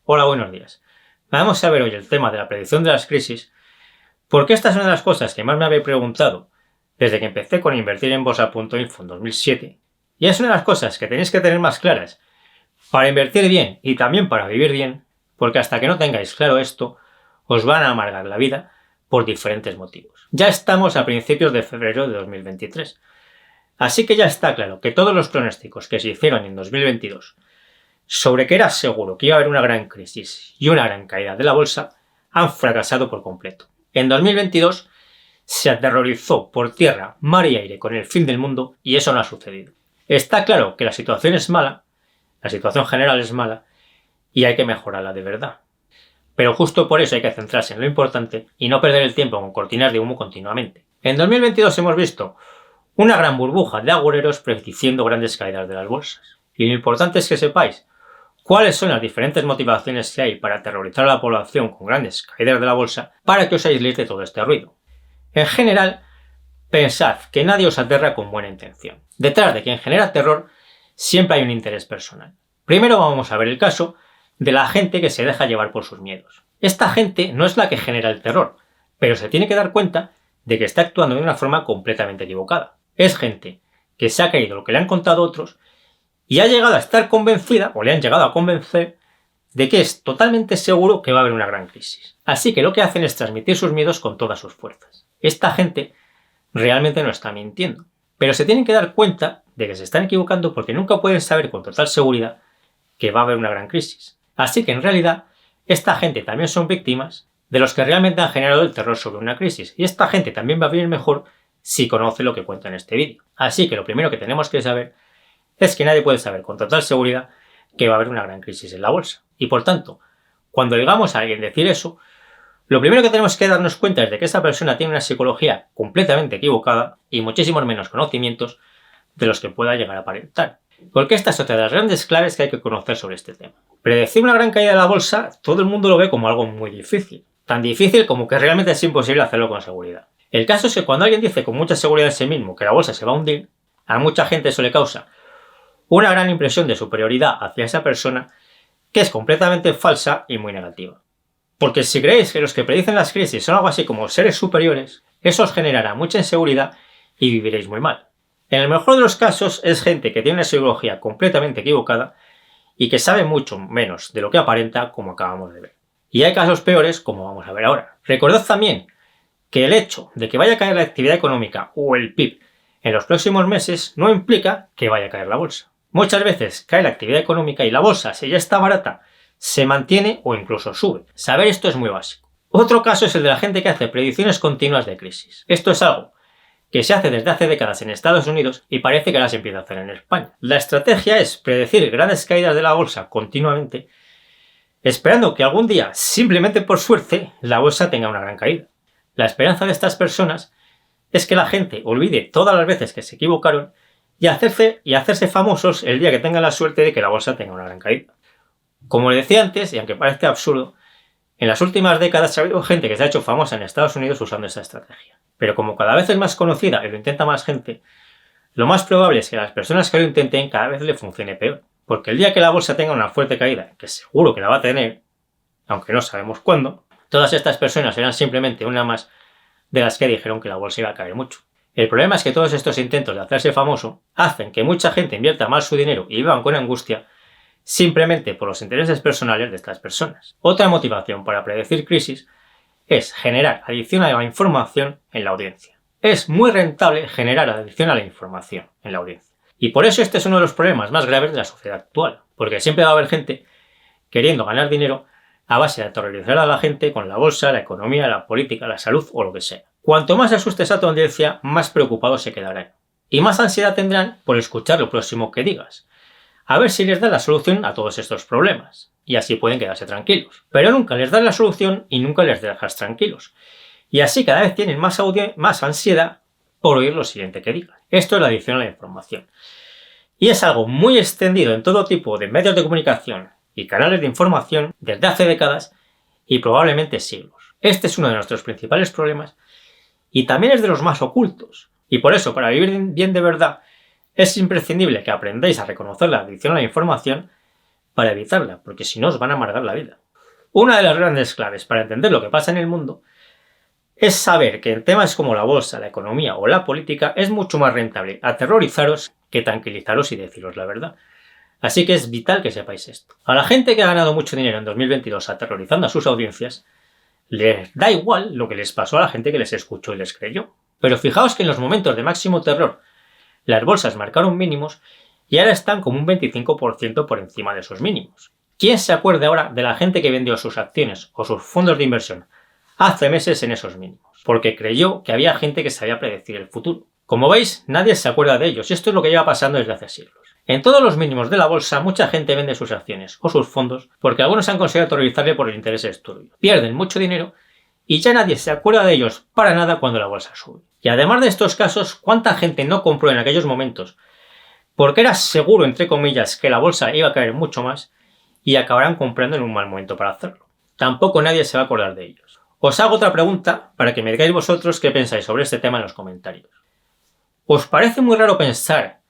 Hola, buenos días. Vamos a ver hoy el tema de la predicción de las crisis, porque esta es una de las cosas que más me había preguntado desde que empecé con invertir en bolsa.info en 2007, y es una de las cosas que tenéis que tener más claras para invertir bien y también para vivir bien, porque hasta que no tengáis claro esto, os van a amargar la vida por diferentes motivos. Ya estamos a principios de febrero de 2023, así que ya está claro que todos los pronósticos que se hicieron en 2022 sobre que era seguro que iba a haber una gran crisis y una gran caída de la bolsa han fracasado por completo. En 2022 se aterrorizó por tierra, mar y aire con el fin del mundo y eso no ha sucedido. Está claro que la situación es mala, la situación general es mala y hay que mejorarla de verdad. Pero justo por eso hay que centrarse en lo importante y no perder el tiempo con cortinas de humo continuamente. En 2022 hemos visto una gran burbuja de agoreros prediciendo grandes caídas de las bolsas. Y lo importante es que sepáis cuáles son las diferentes motivaciones que hay para aterrorizar a la población con grandes caídas de la bolsa para que os aisléis de todo este ruido. En general, pensad que nadie os aterra con buena intención. Detrás de quien genera terror siempre hay un interés personal. Primero vamos a ver el caso de la gente que se deja llevar por sus miedos. Esta gente no es la que genera el terror, pero se tiene que dar cuenta de que está actuando de una forma completamente equivocada. Es gente que se ha creído lo que le han contado otros y ha llegado a estar convencida, o le han llegado a convencer, de que es totalmente seguro que va a haber una gran crisis. Así que lo que hacen es transmitir sus miedos con todas sus fuerzas. Esta gente realmente no está mintiendo, pero se tienen que dar cuenta de que se están equivocando porque nunca pueden saber con total seguridad que va a haber una gran crisis. Así que en realidad, esta gente también son víctimas de los que realmente han generado el terror sobre una crisis, y esta gente también va a vivir mejor si conoce lo que cuento en este vídeo. Así que lo primero que tenemos que saber es que nadie puede saber con total seguridad que va a haber una gran crisis en la bolsa. Y por tanto, cuando oigamos a alguien decir eso, lo primero que tenemos que darnos cuenta es de que esa persona tiene una psicología completamente equivocada y muchísimos menos conocimientos de los que pueda llegar a aparentar. Porque esta es otra de las grandes claves que hay que conocer sobre este tema. Predecir una gran caída de la bolsa, todo el mundo lo ve como algo muy difícil. Tan difícil como que realmente es imposible hacerlo con seguridad. El caso es que cuando alguien dice con mucha seguridad en sí mismo que la bolsa se va a hundir, a mucha gente eso le causa una gran impresión de superioridad hacia esa persona que es completamente falsa y muy negativa. Porque si creéis que los que predicen las crisis son algo así como seres superiores, eso os generará mucha inseguridad y viviréis muy mal. En el mejor de los casos es gente que tiene una psicología completamente equivocada y que sabe mucho menos de lo que aparenta, como acabamos de ver. Y hay casos peores, como vamos a ver ahora. Recordad también que el hecho de que vaya a caer la actividad económica o el PIB en los próximos meses no implica que vaya a caer la bolsa. Muchas veces cae la actividad económica y la bolsa, si ya está barata, se mantiene o incluso sube. Saber esto es muy básico. Otro caso es el de la gente que hace predicciones continuas de crisis. Esto es algo que se hace desde hace décadas en Estados Unidos y parece que ahora se empieza a hacer en España. La estrategia es predecir grandes caídas de la bolsa continuamente, esperando que algún día, simplemente por suerte, la bolsa tenga una gran caída. La esperanza de estas personas es que la gente olvide todas las veces que se equivocaron y hacerse famosos el día que tengan la suerte de que la bolsa tenga una gran caída. Como les decía antes, y aunque parezca absurdo, en las últimas décadas ha habido gente que se ha hecho famosa en Estados Unidos usando esa estrategia. Pero como cada vez es más conocida y lo intenta más gente, lo más probable es que a las personas que lo intenten cada vez le funcione peor. Porque el día que la bolsa tenga una fuerte caída, que seguro que la va a tener, aunque no sabemos cuándo, todas estas personas serán simplemente una más de las que dijeron que la bolsa iba a caer mucho. El problema es que todos estos intentos de hacerse famoso hacen que mucha gente invierta mal su dinero y vivan con angustia simplemente por los intereses personales de estas personas. Otra motivación para predecir crisis es generar adicción a la información en la audiencia. Es muy rentable generar adicción a la información en la audiencia. Y por eso este es uno de los problemas más graves de la sociedad actual, porque siempre va a haber gente queriendo ganar dinero a base de aterrorizar a la gente con la bolsa, la economía, la política, la salud o lo que sea. Cuanto más asustes a tu audiencia, más preocupados se quedarán. Y más ansiedad tendrán por escuchar lo próximo que digas. A ver si les das la solución a todos estos problemas. Y así pueden quedarse tranquilos. Pero nunca les das la solución y nunca les dejas tranquilos. Y así cada vez tienen más ansiedad por oír lo siguiente que digas. Esto es la adicción a la información. Y es algo muy extendido en todo tipo de medios de comunicación y canales de información desde hace décadas y probablemente siglos. Este es uno de nuestros principales problemas y también es de los más ocultos. Y por eso, para vivir bien de verdad, es imprescindible que aprendáis a reconocer la adicción a la información, para evitarla, porque si no os van a amargar la vida. Una de las grandes claves para entender lo que pasa en el mundo es saber que en temas como la bolsa, la economía o la política es mucho más rentable aterrorizaros que tranquilizaros y deciros la verdad. Así que es vital que sepáis esto. A la gente que ha ganado mucho dinero en 2022 aterrorizando a sus audiencias, les da igual lo que les pasó a la gente que les escuchó y les creyó. Pero fijaos que en los momentos de máximo terror, las bolsas marcaron mínimos y ahora están como un 25% por encima de esos mínimos. ¿Quién se acuerda ahora de la gente que vendió sus acciones o sus fondos de inversión hace meses en esos mínimos? Porque creyó que había gente que sabía predecir el futuro. Como veis, nadie se acuerda de ellos y esto es lo que lleva pasando desde hace siglos. En todos los mínimos de la bolsa, mucha gente vende sus acciones o sus fondos porque algunos han conseguido aterrorizarle por el interés turbio. Pierden mucho dinero y ya nadie se acuerda de ellos para nada cuando la bolsa sube. Y además de estos casos, ¿cuánta gente no compró en aquellos momentos porque era seguro, entre comillas, que la bolsa iba a caer mucho más y acabarán comprando en un mal momento para hacerlo? Tampoco nadie se va a acordar de ellos. Os hago otra pregunta para que me digáis vosotros qué pensáis sobre este tema en los comentarios. ¿Os parece muy raro pensar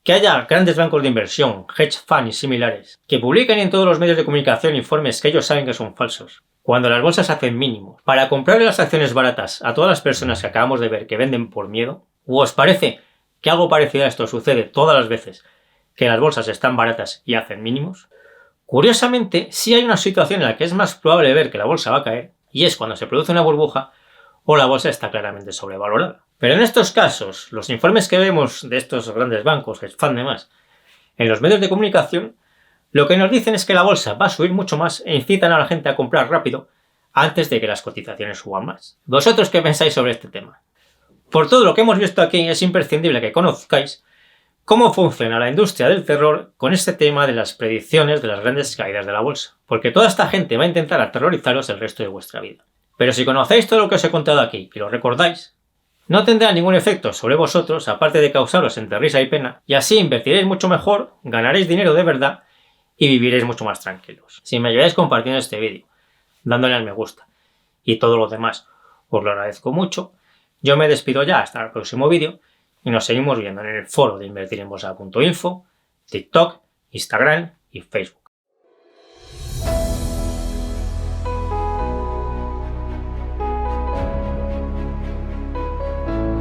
que haya grandes bancos de inversión, hedge funds y similares, que publiquen en todos los medios de comunicación informes que ellos saben que son falsos, cuando las bolsas hacen mínimos, para comprarle las acciones baratas a todas las personas que acabamos de ver que venden por miedo? ¿O os parece que algo parecido a esto sucede todas las veces que las bolsas están baratas y hacen mínimos? Curiosamente, sí hay una situación en la que es más probable ver que la bolsa va a caer, y es cuando se produce una burbuja o la bolsa está claramente sobrevalorada. Pero en estos casos, los informes que vemos de estos grandes bancos, hedge funds y demás, en los medios de comunicación, lo que nos dicen es que la bolsa va a subir mucho más e incitan a la gente a comprar rápido antes de que las cotizaciones suban más. ¿Vosotros qué pensáis sobre este tema? Por todo lo que hemos visto aquí, es imprescindible que conozcáis cómo funciona la industria del terror con este tema de las predicciones de las grandes caídas de la bolsa, porque toda esta gente va a intentar aterrorizaros el resto de vuestra vida. Pero si conocéis todo lo que os he contado aquí y lo recordáis, no tendrá ningún efecto sobre vosotros, aparte de causaros entre risa y pena, y así invertiréis mucho mejor, ganaréis dinero de verdad y viviréis mucho más tranquilos. Si me ayudáis compartiendo este vídeo, dándole al me gusta y todo lo demás, os lo agradezco mucho. Yo me despido ya hasta el próximo vídeo y nos seguimos viendo en el foro de invertirenbolsa.info, TikTok, Instagram y Facebook.